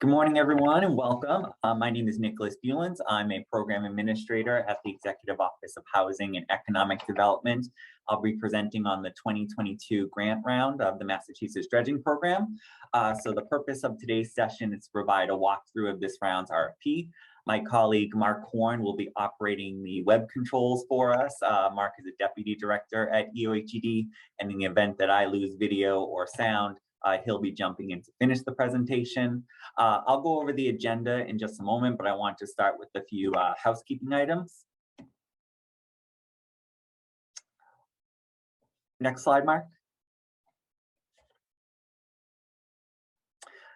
Good morning, everyone, and welcome. My name is Nicholas Bulens. I'm a program administrator at the Executive Office of Housing and Economic Development. I'll be presenting on the 2022 grant round of the Massachusetts Dredging Program. So the purpose of today's session is to provide a walkthrough of this round's RFP. My colleague, Mark Horn, will be operating the web controls for us. Mark is a deputy director at EOHED, and in the event that I lose video or sound, he'll be jumping in to finish the presentation. I'll go over the agenda in just a moment, but I want to start with a few housekeeping items. Next slide, Mark.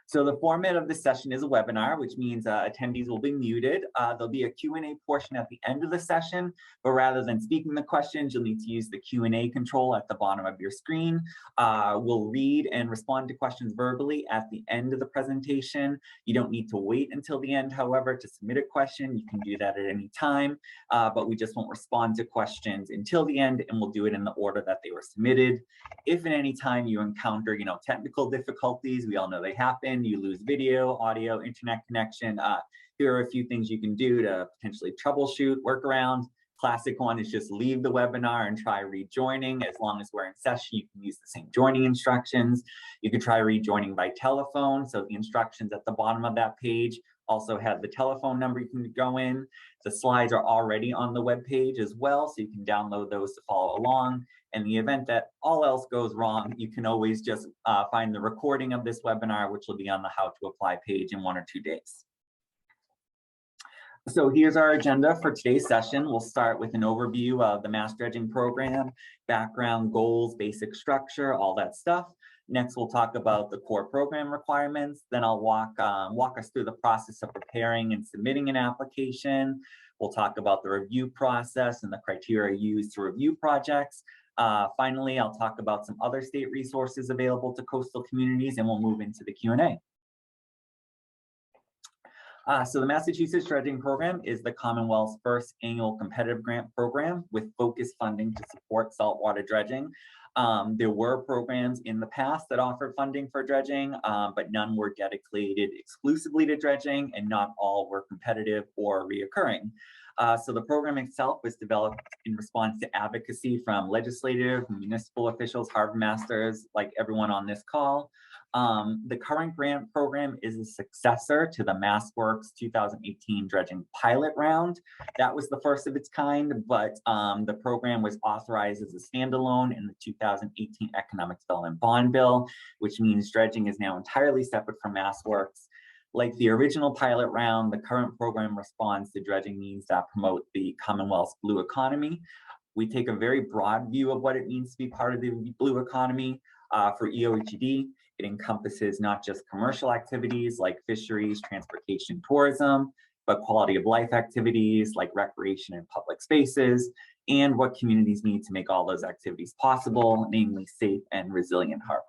So the format of this session is a webinar, which means attendees will be muted. There'll be a Q&A portion at the end of the session, but rather than speaking the questions, you'll need to use the Q&A control at the bottom of your screen. We'll read and respond to questions verbally at the end of the presentation. You don't need to wait until the end, however, to submit a question. You can do that at any time, but we just won't respond to questions until the end, and we'll do it in the order that they were submitted. If at any time you encounter, technical difficulties, we all know they happen. You lose video, audio, internet connection. Here are a few things you can do to potentially troubleshoot, work around. Classic one is just leave the webinar and try rejoining. As long as we're in session, you can use the same joining instructions. You can try rejoining by telephone. So the instructions at the bottom of that page also have the telephone number you can go in. The slides are already on the web page as well, so you can download those to follow along. In the event that all else goes wrong, you can always just find the recording of this webinar, which will be on the How to Apply page in 1 or 2 days. So here's our agenda for today's session. We'll start with an overview of the Mass Dredging Program, background, goals, basic structure, all that stuff. Next, we'll talk about the core program requirements. Then I'll walk us through the process of preparing and submitting an application. We'll talk about the review process and the criteria used to review projects. Finally, I'll talk about some other state resources available to coastal communities, and we'll move into the Q&A. So the Massachusetts Dredging Program is the Commonwealth's first annual competitive grant program with focused funding to support saltwater dredging. There were programs in the past that offered funding for dredging, but none were dedicated exclusively to dredging, and not all were competitive or reoccurring. So the program itself was developed in response to advocacy from legislative, municipal officials, harbor masters, like everyone on this call. The current grant program is a successor to the MassWorks 2018 dredging pilot round. That was the first of its kind, but the program was authorized as a standalone in the 2018 Economic Development Bond Bill, which means dredging is now entirely separate from MassWorks. Like the original pilot round, the current program responds to dredging needs that promote the Commonwealth's blue economy. We take a very broad view of what it means to be part of the blue economy. For EOHED, it encompasses not just commercial activities like fisheries, transportation, tourism, but quality of life activities like recreation and public spaces, and what communities need to make all those activities possible, namely safe and resilient harbors.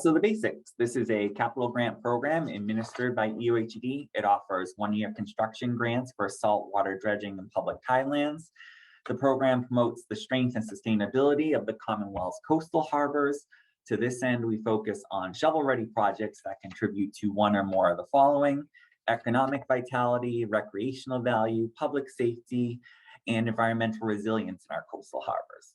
So the basics: this is a capital grant program administered by EOHED. It offers 1-year construction grants for saltwater dredging in public tidelands. The program promotes the strength and sustainability of the Commonwealth's coastal harbors. To this end, we focus on shovel-ready projects that contribute to one or more of the following: economic vitality, recreational value, public safety, and environmental resilience in our coastal harbors.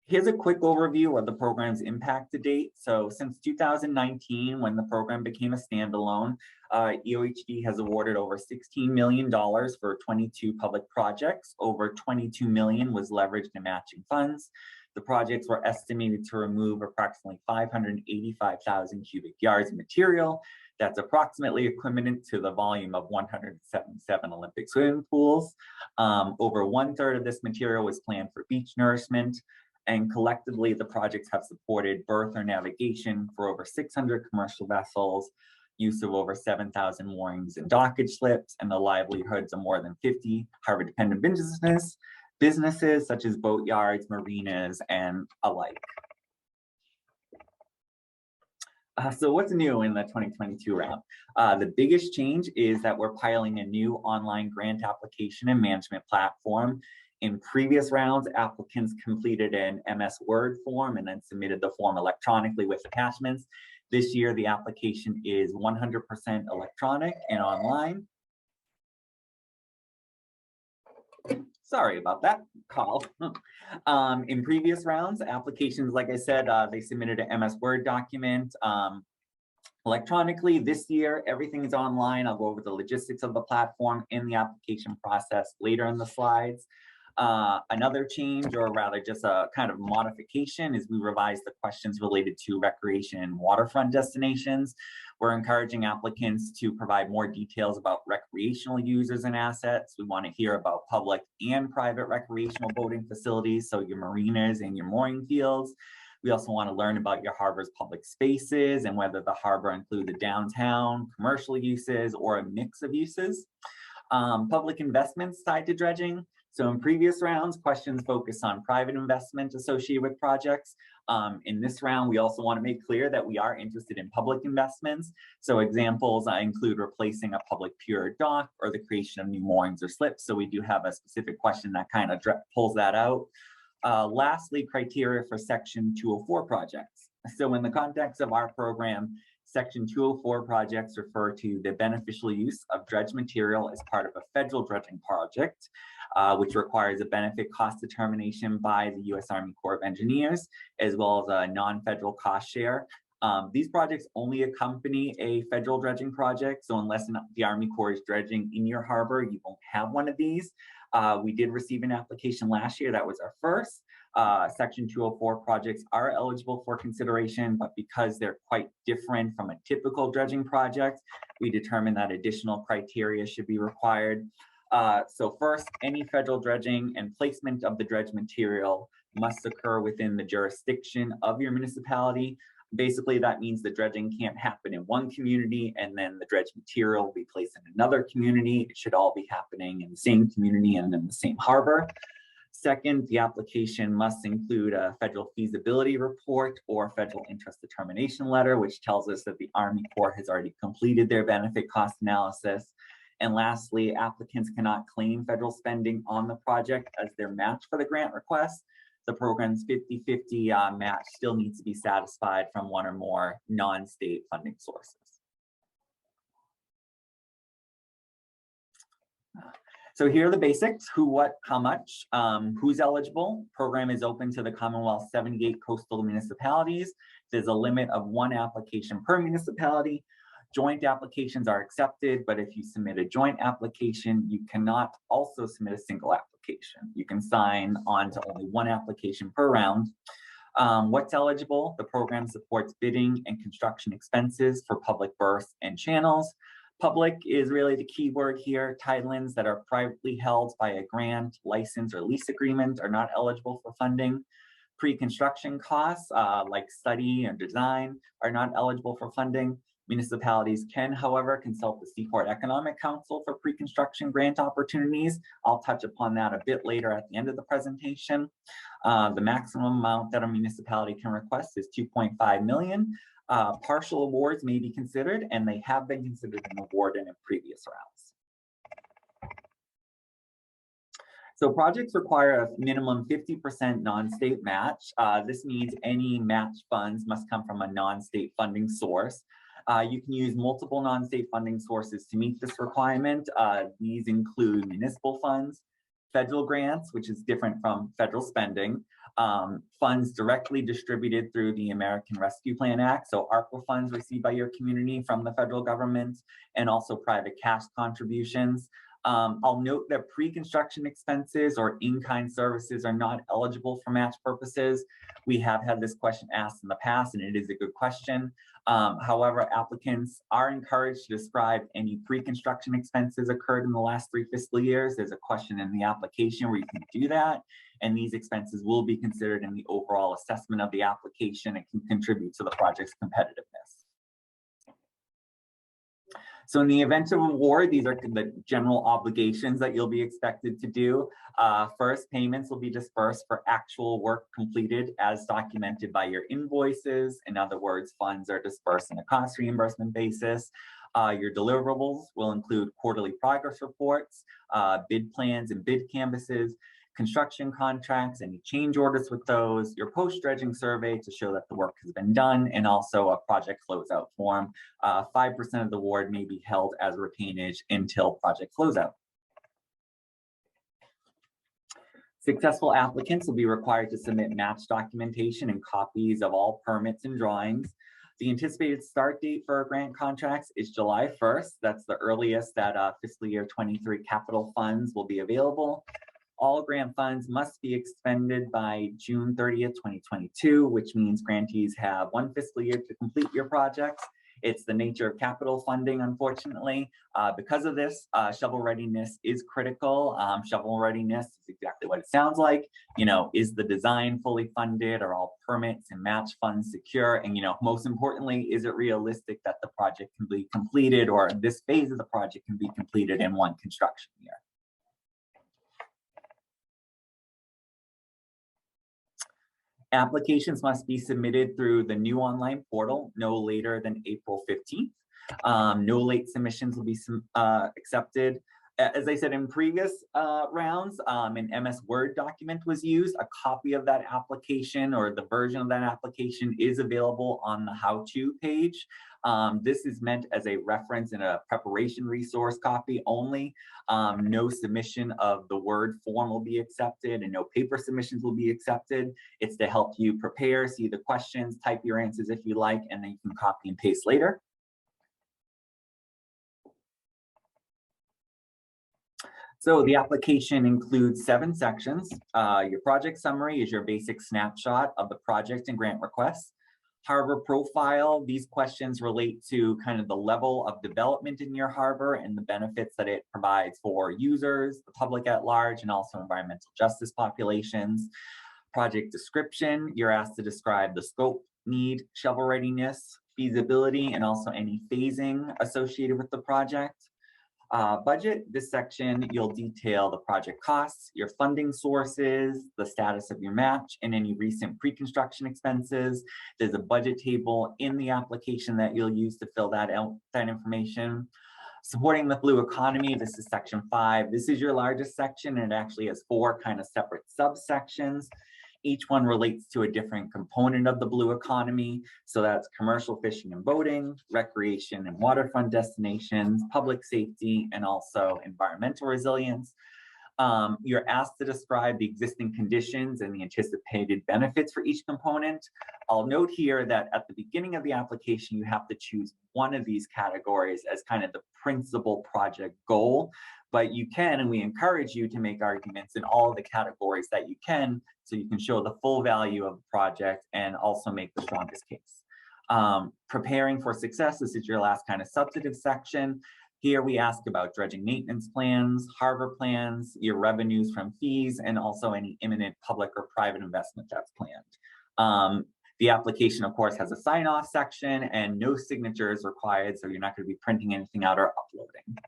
Here's a quick overview of the program's impact to date. So since 2019, when the program became a standalone, EOHD has awarded over $16 million for 22 public projects. Over $22 million was leveraged in matching funds. The projects were estimated to remove approximately 585,000 cubic yards of material. That's approximately equivalent to the volume of 177 Olympic swimming pools. Over 1/3 of this material was planned for beach nourishment. And collectively, the projects have supported berth or navigation for over 600 commercial vessels, use of over 7,000 moorings and dockage slips, and the livelihoods of more than 50 harbor-dependent businesses such as boatyards, marinas, and alike. So what's new in the 2022 round? The biggest change is that we're piloting a new online grant application and management platform. In previous rounds, applicants completed an MS Word form and then submitted the form electronically with attachments. This year, the application is 100% electronic and online. Sorry about that call. In previous rounds, applications, like I said, they submitted an MS Word document electronically. This year, everything is online. I'll go over the logistics of the platform in the application process later in the slides. Another change, or rather just a kind of modification, is we revised the questions related to recreation and waterfront destinations. We're encouraging applicants to provide more details about recreational users and assets. We want to hear about public and private recreational boating facilities, so your marinas and your mooring fields. We also want to learn about your harbor's public spaces and whether the harbor includes the downtown, commercial uses, or a mix of uses. Public investments tied to dredging. So in previous rounds, questions focus on private investment associated with projects. In this round, we also want to make clear that we are interested in public investments. So examples include replacing a public pier or dock or the creation of new moorings or slips. So we do have a specific question that kind of pulls that out. Lastly, criteria for Section 204 projects. So in the context of our program, Section 204 projects refer to the beneficial use of dredge material as part of a federal dredging project, which requires a benefit cost determination by the U.S. Army Corps of Engineers, as well as a non-federal cost share. These projects only accompany a federal dredging project, so unless the Army Corps is dredging in your harbor, you won't have one of these. We did receive an application last year. That was our first. Section 204 projects are eligible for consideration, but because they're quite different from a typical dredging project, we determined that additional criteria should be required. So first, any federal dredging and placement of the dredge material must occur within the jurisdiction of your municipality. Basically, that means the dredging can't happen in one community and then the dredge material will be placed in another community. It should all be happening in the same community and in the same harbor. Second, the application must include a federal feasibility report or federal interest determination letter, which tells us that the Army Corps has already completed their benefit cost analysis. And lastly, applicants cannot claim federal spending on the project as their match for the grant request. The program's 50-50 match still needs to be satisfied from one or more non-state funding sources. So here are the basics: who, what, how much, who's eligible. Program is open to the Commonwealth's 78 coastal municipalities. There's a limit of 1 application per municipality. Joint applications are accepted, but if you submit a joint application, you cannot also submit a single application. You can sign on to only 1 application per round. What's eligible? The program supports bidding and construction expenses for public berths and channels. Public is really the key word here. Tidelands that are privately held by a grant, license, or lease agreement are not eligible for funding. Pre-construction costs like study and design are not eligible for funding. Municipalities can, however, consult the Seaport Economic Council for pre-construction grant opportunities. I'll touch upon that a bit later at the end of the presentation. The maximum amount that a municipality can request is $2.5 million. Partial awards may be considered, and they have been considered and awarded in previous rounds. So projects require a minimum 50% non-state match. This means any match funds must come from a non-state funding source. You can use multiple non-state funding sources to meet this requirement. These include municipal funds, federal grants, which is different from federal spending, funds directly distributed through the American Rescue Plan Act, so ARPA funds received by your community from the federal government, and also private cash contributions. I'll note that pre-construction expenses or in-kind services are not eligible for match purposes. We have had this question asked in the past, and it is a good question. However, applicants are encouraged to describe any pre-construction expenses occurred in the last 3 fiscal years. There's a question in the application where you can do that, and these expenses will be considered in the overall assessment of the application and can contribute to the project's competitiveness. So in the event of award, these are the general obligations that you'll be expected to do. First, payments will be dispersed for actual work completed as documented by your invoices. In other words, funds are dispersed on a cost reimbursement basis. Your deliverables will include quarterly progress reports, bid plans and bid canvases, construction contracts, any change orders with those, your post-dredging survey to show that the work has been done, and also a project closeout form. 5% of the award may be held as retainage until project closeout. Successful applicants will be required to submit match documentation and copies of all permits and drawings. The anticipated start date for grant contracts is July 1st. That's the earliest that fiscal year 23 capital funds will be available. All grant funds must be expended by June 30th, 2022, which means grantees have 1 fiscal year to complete your projects. It's the nature of capital funding, unfortunately. Because of this, shovel readiness is critical. Shovel readiness is exactly what it sounds like. You know, is the design fully funded? Are all permits and match funds secure? And, you know, most importantly, is it realistic that the project can be completed, or this phase of the project can be completed in 1 construction year? Applications must be submitted through the new online portal no later than April 15th. No late submissions will be accepted. As I said in previous rounds, an MS Word document was used. A copy of that application or the version of that application is available on the how-to page. This is meant as a reference and a preparation resource copy only. No submission of the Word form will be accepted, and no paper submissions will be accepted. It's to help you prepare, see the questions, type your answers if you like, and then you can copy and paste later. So the application includes 7 sections. Your project summary is your basic snapshot of the project and grant requests. Harbor profile, these questions relate to kind of the level of development in your harbor and the benefits that it provides for users, the public at large, and also environmental justice populations. Project description, you're asked to describe the scope, need, shovel readiness, feasibility, and also any phasing associated with the project. Budget, this section, you'll detail the project costs, your funding sources, the status of your match, and any recent pre-construction expenses. There's a budget table in the application that you'll use to fill that out, that information. Supporting the blue economy, this is section 5. This is your largest section, and it actually has 4 kind of separate subsections. Each one relates to a different component of the blue economy. So that's commercial fishing and boating, recreation and waterfront destinations, public safety, and also environmental resilience. You're asked to describe the existing conditions and the anticipated benefits for each component. I'll note here that at the beginning of the application, you have to choose one of these categories as kind of the principal project goal, but you can, and we encourage you to make arguments in all of the categories that you can, so you can show the full value of the project and also make the strongest case. Preparing for success, this is your last kind of substantive section. Here we ask about dredging maintenance plans, harbor plans, your revenues from fees, and also any imminent public or private investment that's planned. The application, of course, has a sign-off section and no signature is required, so you're not going to be printing anything out or uploading.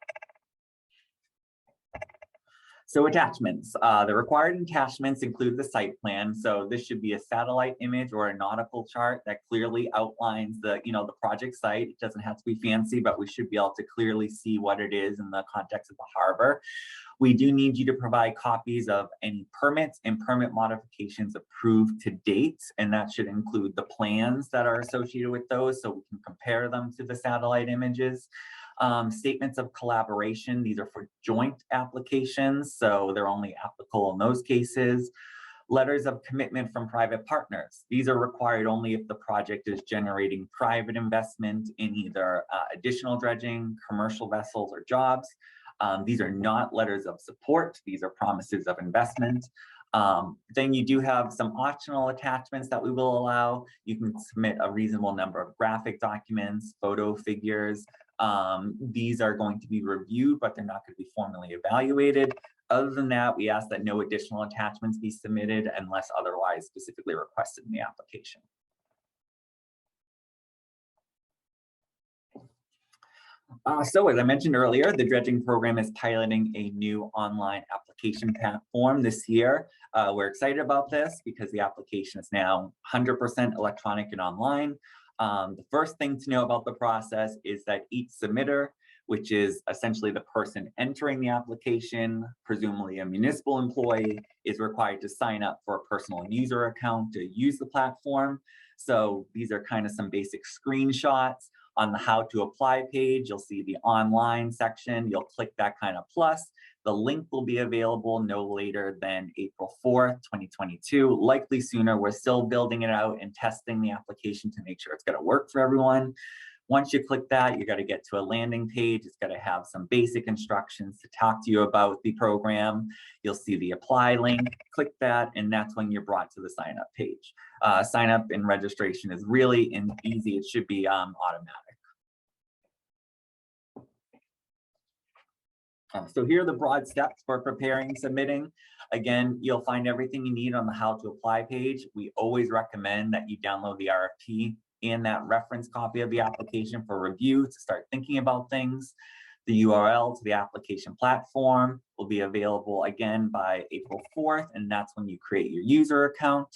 So attachments, the required attachments include the site plan. So this should be a satellite image or a nautical chart that clearly outlines the, the project site. It doesn't have to be fancy, but we should be able to clearly see what it is in the context of the harbor. We do need you to provide copies of any permits and permit modifications approved to date, and that should include the plans that are associated with those so we can compare them to the satellite images. Statements of collaboration, these are for joint applications, so they're only applicable in those cases. Letters of commitment from private partners. These are required only if the project is generating private investment in either additional dredging, commercial vessels, or jobs. These are not letters of support. These are promises of investment. Then you do have some optional attachments that we will allow. You can submit a reasonable number of graphic documents, photo figures. These are going to be reviewed, but they're not going to be formally evaluated. Other than that, we ask that no additional attachments be submitted unless otherwise specifically requested in the application. So as I mentioned earlier, the dredging program is piloting a new online application platform this year. We're excited about this because the application is now 100% electronic and online. The first thing to know about the process is that each submitter which is essentially the person entering the application, presumably a municipal employee, is required to sign up for a personal user account to use the platform. So these are kind of some basic screenshots. On the how to apply page, you'll see the online section. You'll click that kind of plus. The link will be available no later than April 4th, 2022, likely sooner. We're still building it out and testing the application to make sure it's going to work for everyone. Once you click that, you got to get to a landing page. It's got to have some basic instructions to talk to you about the program. You'll see the apply link, click that, and that's when you're brought to the sign up page. Sign up and registration is really easy. It should be automatic. So here are the broad steps for preparing, submitting. Again, you'll find everything you need on the how to apply page. We always recommend that you download the RFP and that reference copy of the application for review to start thinking about things. The URL to the application platform will be available again by April 4th, and that's when you create your user account.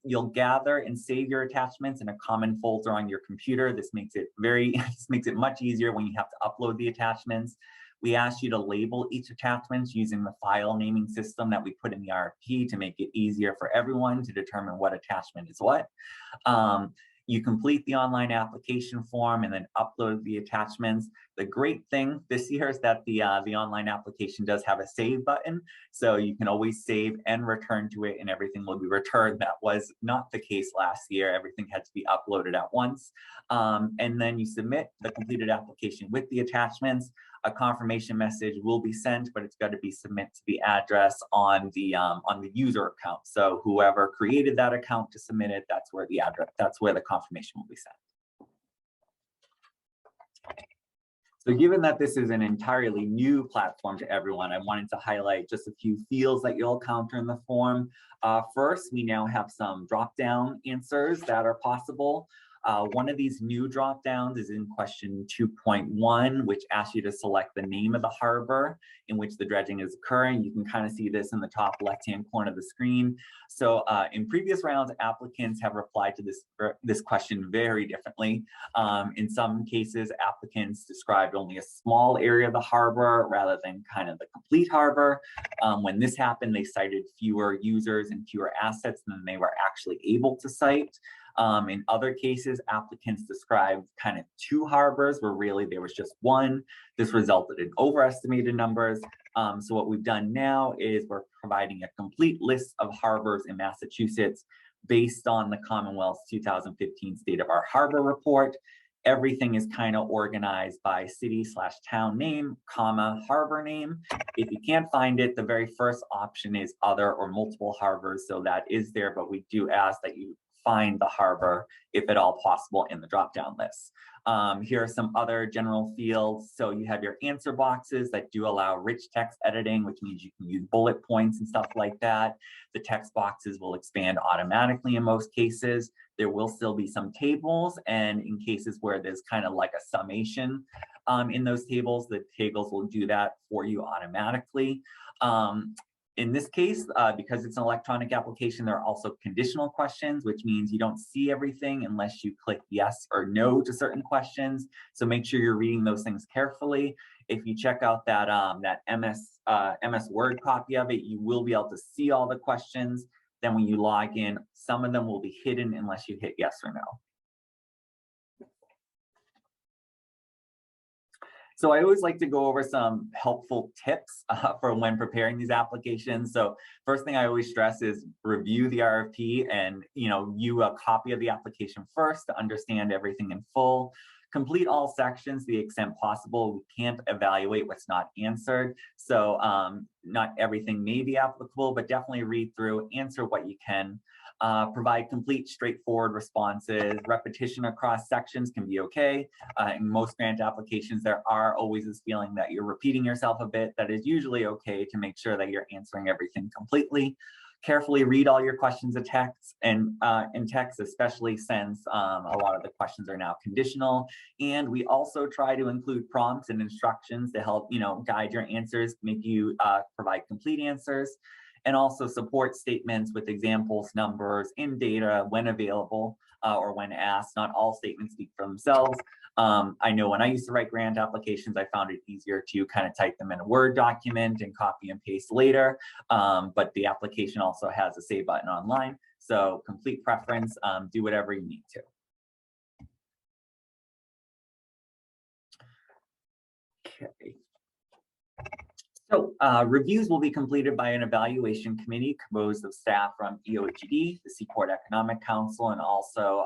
You'll gather and save your attachments in a common folder on your computer. This makes it much easier when you have to upload the attachments. We ask you to label each attachment using the file naming system that we put in the RFP to make it easier for everyone to determine what attachment is what. You complete the online application form and then upload the attachments. The great thing this year is that the online application does have a save button, so you can always save and return to it and everything will be returned. That was not the case last year. Everything had to be uploaded at once. And then you submit the completed application with the attachments. A confirmation message will be sent, but it's got to be submitted to the address on the user account. So whoever created that account to submit it, that's where the confirmation will be sent. So given that this is an entirely new platform to everyone, I wanted to highlight just a few fields that you'll encounter in the form. First, we now have some drop-down answers that are possible. One of these new drop downs is in question 2.1, which asks you to select the name of the harbor in which the dredging is occurring. You can kind of see this in the top left-hand corner of the screen. So in previous rounds, applicants have replied to this question very differently. In some cases, applicants described only a small area of the harbor rather than kind of the complete harbor. When this happened, they cited fewer users and fewer assets than they were actually able to cite. In other cases, applicants described kind of two harbors where really there was just one. This resulted in overestimated numbers. So what we've done now is we're providing a complete list of harbors in Massachusetts based on the Commonwealth's 2015 State of Our Harbor report. Everything is kind of organized by city/town name, comma, harbor name. If you can't find it, the very first option is other or multiple harbors. So that is there, but we do ask that you find the harbor, if at all possible, in the drop-down list. Here are some other general fields. So you have your answer boxes that do allow rich text editing, which means you can use bullet points and stuff like that. The text boxes will expand automatically in most cases. There will still be some tables, and in cases where there's kind of like a summation in those tables, the tables will do that for you automatically. In this case, because it's an electronic application, there are also conditional questions, which means you don't see everything unless you click yes or no to certain questions. So make sure you're reading those things carefully. If you check out that, MS Word copy of it, you will be able to see all the questions. Then when you log in, some of them will be hidden unless you hit yes or no. So I always like to go over some helpful tips for when preparing these applications. So first thing I always stress is review the RFP and view a copy of the application first to understand everything in full. Complete all sections to the extent possible. We can't evaluate what's not answered. So not everything may be applicable, but definitely read through, answer what you can. Provide complete, straightforward responses. Repetition across sections can be okay. In most grant applications, there are always this feeling that you're repeating yourself a bit. That is usually okay to make sure that you're answering everything completely. Carefully read all your questions in text, especially since a lot of the questions are now conditional. And we also try to include prompts and instructions to help guide your answers, make you provide complete answers. And also support statements with examples, numbers, and data when available. or when asked. Not all statements speak for themselves. I know when I used to write grant applications, I found it easier to kind of type them in a Word document and copy and paste later. But the application also has a save button online. So complete preference, do whatever you need to. Okay. So reviews will be completed by an evaluation committee composed of staff from EOGD, the Seaport Economic Council, and also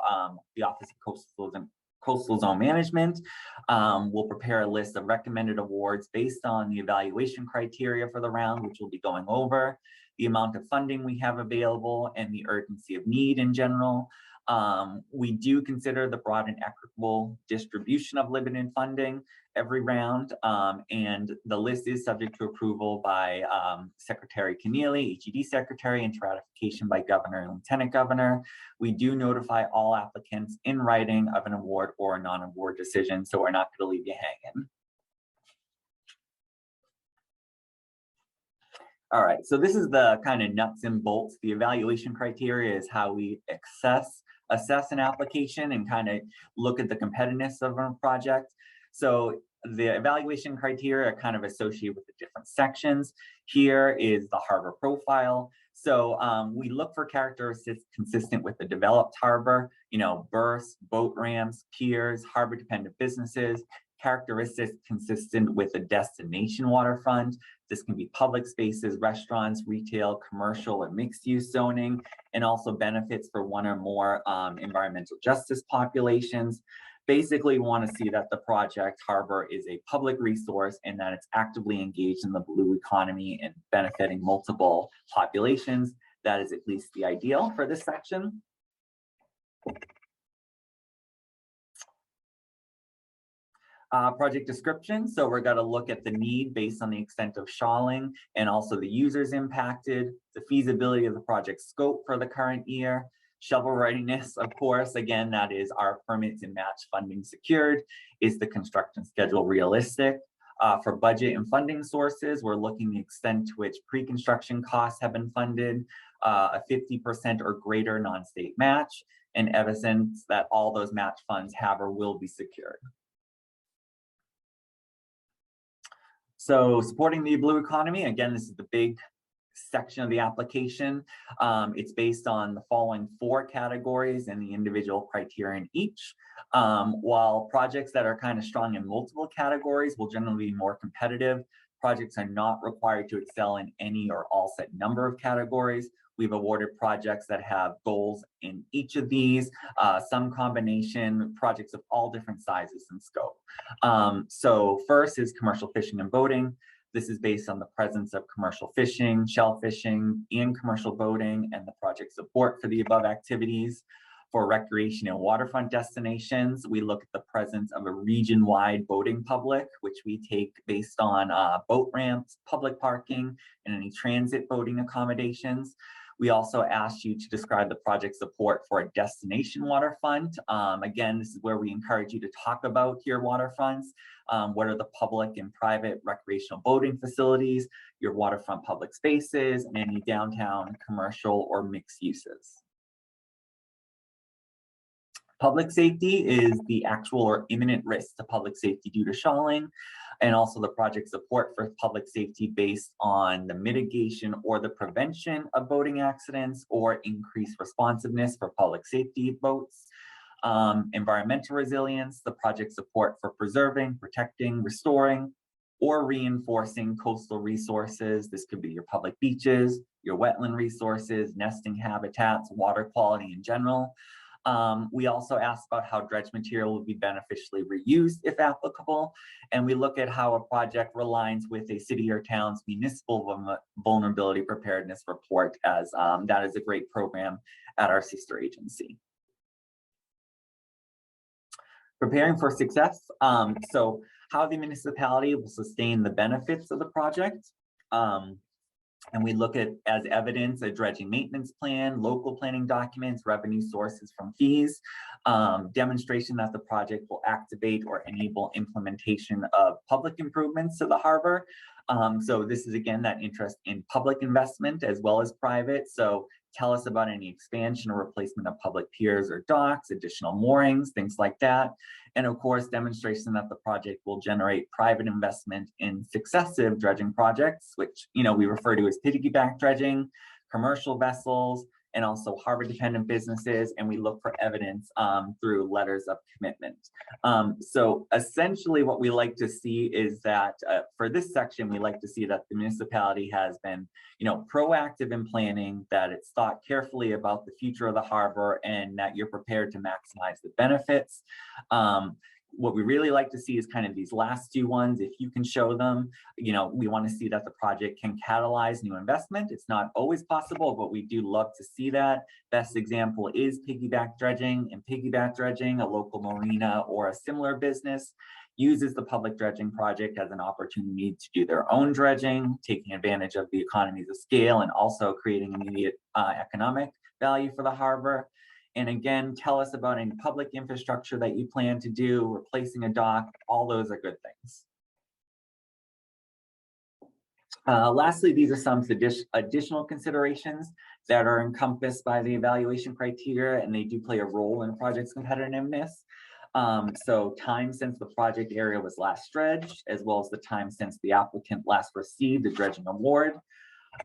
the Office of Coastal Zone Management. We'll prepare a list of recommended awards based on the evaluation criteria for the round, which we'll be going over, the amount of funding we have available, and the urgency of need in general. We do consider the broad and equitable distribution of limited funding every round, and the list is subject to approval by Secretary Keneally, HED Secretary, and to ratification by Governor and Lieutenant Governor. We do notify all applicants in writing of an award or a non-award decision, so we're not going to leave you hanging. All right, so this is the kind of nuts and bolts. The evaluation criteria is how we assess an application and kind of look at the competitiveness of a project. So the evaluation criteria are kind of associated with the different sections. Here is the harbor profile. So we look for characteristics consistent with the developed harbor, berths, boat ramps, piers, harbor dependent businesses, characteristics consistent with the destination waterfront. This can be public spaces, restaurants, retail, commercial, or mixed use zoning, and also benefits for one or more environmental justice populations. Basically, we want to see that the project harbor is a public resource and that it's actively engaged in the blue economy and benefiting multiple populations. That is at least the ideal for this section. Project description. So we're going to look at the need based on the extent of shoaling and also the users impacted, the feasibility of the project scope for the current year, shovel readiness, of course, again, that is, our permits and match funding secured? Is the construction schedule realistic? For budget and funding sources, we're looking at the extent to which pre-construction costs have been funded, a 50% or greater non-state match, and evidence that all those match funds have or will be secured. So supporting the blue economy, again, this is the big section of the application. It's based on the following 4 categories and the individual criteria in each. While projects that are kind of strong in multiple categories will generally be more competitive, projects are not required to excel in any or all set number of categories. We've awarded projects that have goals in each of these, some combination projects of all different sizes and scope. So first is commercial fishing and boating. This is based on the presence of commercial fishing, shell fishing, and commercial boating, and the project support for the above activities. For recreation and waterfront destinations, we look at the presence of a region-wide boating public, which we take based on boat ramps, public parking, and any transit boating accommodations. We also asked you to describe the project support for a destination waterfront. Again, this is where we encourage you to talk about your waterfronts. What are the public and private recreational boating facilities, your waterfront public spaces, and any downtown commercial or mixed uses. Public safety is the actual or imminent risk to public safety due to shoaling, and also the project support for public safety based on the mitigation or the prevention of boating accidents or increased responsiveness for public safety boats. Environmental resilience, the project support for preserving, protecting, restoring, or reinforcing coastal resources. This could be your public beaches, your wetland resources, nesting habitats, water quality in general. We also asked about how dredge material will be beneficially reused if applicable, and we look at how a project aligns with a city or town's municipal vulnerability preparedness report, as that is a great program at our sister agency. Preparing for success. So how the municipality will sustain the benefits of the project. And we look at, as evidence, a dredging maintenance plan, local planning documents, revenue sources from fees, demonstration that the project will activate or enable implementation of public improvements to the harbor, So this is again that interest in public investment as well as private. So tell us about any expansion or replacement of public piers or docks, additional moorings, things like that. And of course, demonstration that the project will generate private investment in successive dredging projects, which we refer to as piggyback dredging, commercial vessels, and also harbor-dependent businesses, and we look for evidence through letters of commitment. So essentially what we like to see is that for this section, we like to see that the municipality has been proactive in planning, that it's thought carefully about the future of the harbor, and that you're prepared to maximize the benefits. What we really like to see is kind of these last two ones. If you can show them, we want to see that the project can catalyze new investment. It's not always possible, but we do love to see that. Best example is piggyback dredging. And piggyback dredging, a local marina or a similar business uses the public dredging project as an opportunity to do their own dredging, taking advantage of the economies of scale and also creating immediate economic value for the harbor. And again, tell us about any public infrastructure that you plan to do, replacing a dock, all those are good things. Lastly, these are some additional considerations that are encompassed by the evaluation criteria, and they do play a role in a project's competitiveness. So time since the project area was last dredged, as well as the time since the applicant last received the dredging award,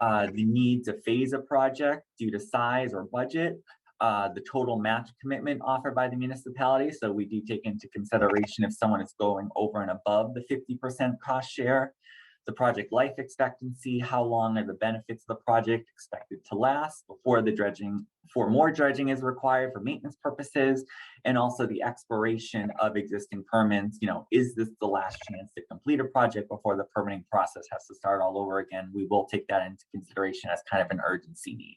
the need to phase a project due to size or budget, the total match commitment offered by the municipality. So we do take into consideration if someone is going over and above the 50% cost share, the project life expectancy, how long are the benefits of the project expected to last before more dredging is required for maintenance purposes, and also the expiration of existing permits. Is this the last chance to complete a project before the permitting process has to start all over again? We will take that into consideration as kind of an urgency need.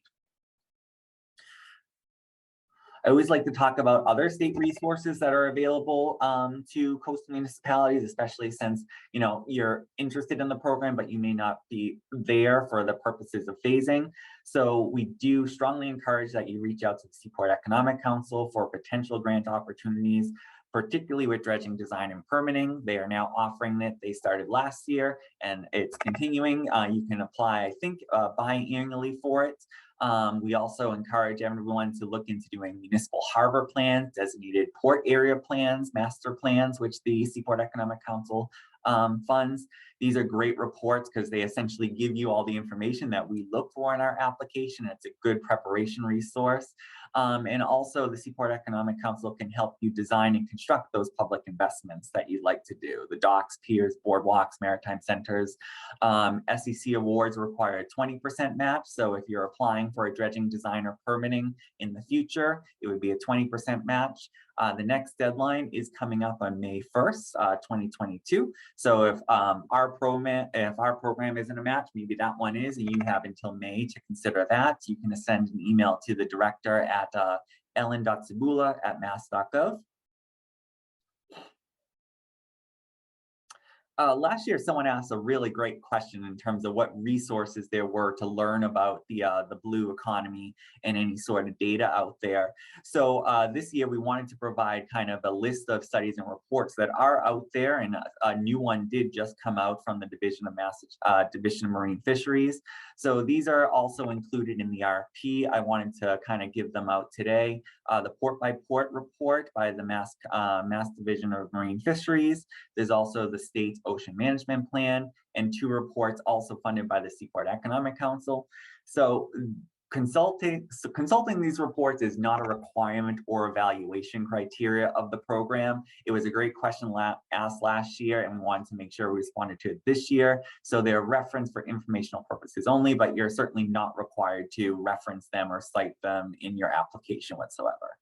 I always like to talk about other state resources that are available to coastal municipalities, especially since you're interested in the program, but you may not be there for the purposes of phasing. So we do strongly encourage that you reach out to the Seaport Economic Council for potential grant opportunities, particularly with dredging design and permitting. They are now offering it. They started last year and it's continuing. You can apply, I think, biannually for it. We also encourage everyone to look into doing municipal harbor plans, designated port area plans, master plans, which the Seaport Economic Council funds. These are great reports because they essentially give you all the information that we look for in our application. It's a good preparation resource. And also the Seaport Economic Council can help you design and construct those public investments that you'd like to do. The docks, piers, boardwalks, maritime centers. SEC awards require a 20% match. So if you're applying for a dredging design or permitting in the future, it would be a 20% match. The next deadline is coming up on May 1st, 2022. So if our program isn't a match, maybe that one is, and you have until May to consider that. You can send an email to the director at ellen.cibula@mass.gov. Last year, someone asked a really great question in terms of what resources there were to learn about the blue economy and any sort of data out there. So this year, we wanted to provide kind of a list of studies and reports that are out there, and a new one did just come out from the Division of Marine Fisheries. So these are also included in the RFP. I wanted to kind of give them out today. The Port by Port report by the Mass Division of Marine Fisheries. There's also the State Ocean Management Plan, and 2 reports also funded by the Seaport Economic Council. So consulting these reports is not a requirement or evaluation criteria of the program. It was a great question asked last year, and we wanted to make sure we responded to it this year. So they're referenced for informational purposes only, but you're certainly not required to reference them or cite them in your application whatsoever.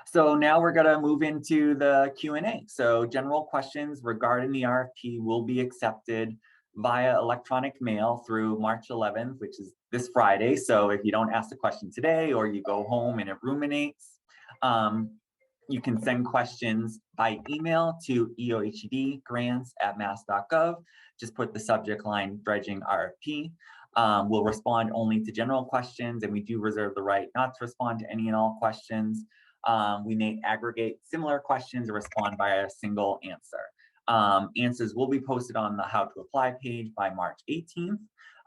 So now we're going to move into the Q&A. So general questions regarding the RFP will be accepted via electronic mail through March 11th, which is this Friday. So if you don't ask the question today, or you go home and it ruminates, you can send questions by email to eohdgrants@mass.gov. Just put the subject line dredging RFP. We'll respond only to general questions, and we do reserve the right not to respond to any and all questions. We may aggregate similar questions or respond by a single answer. Answers will be posted on the How to Apply page by March 18th.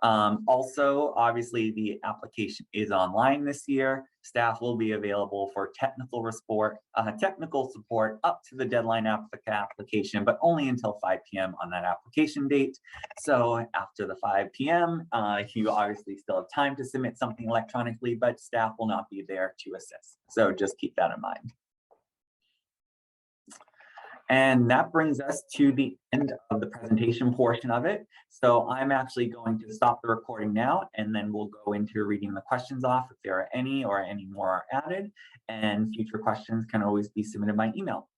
Also, obviously, the application is online this year. Staff will be available for technical support up to the deadline application, but only until 5 p.m. on that application date. So after the 5 p.m., you obviously still have time to submit something electronically, but staff will not be there to assist. So just keep that in mind. And that brings us to the end of the presentation portion of it. So I'm actually going to stop the recording now, and then we'll go into reading the questions off if there are any or any more are added. And future questions can always be submitted by email.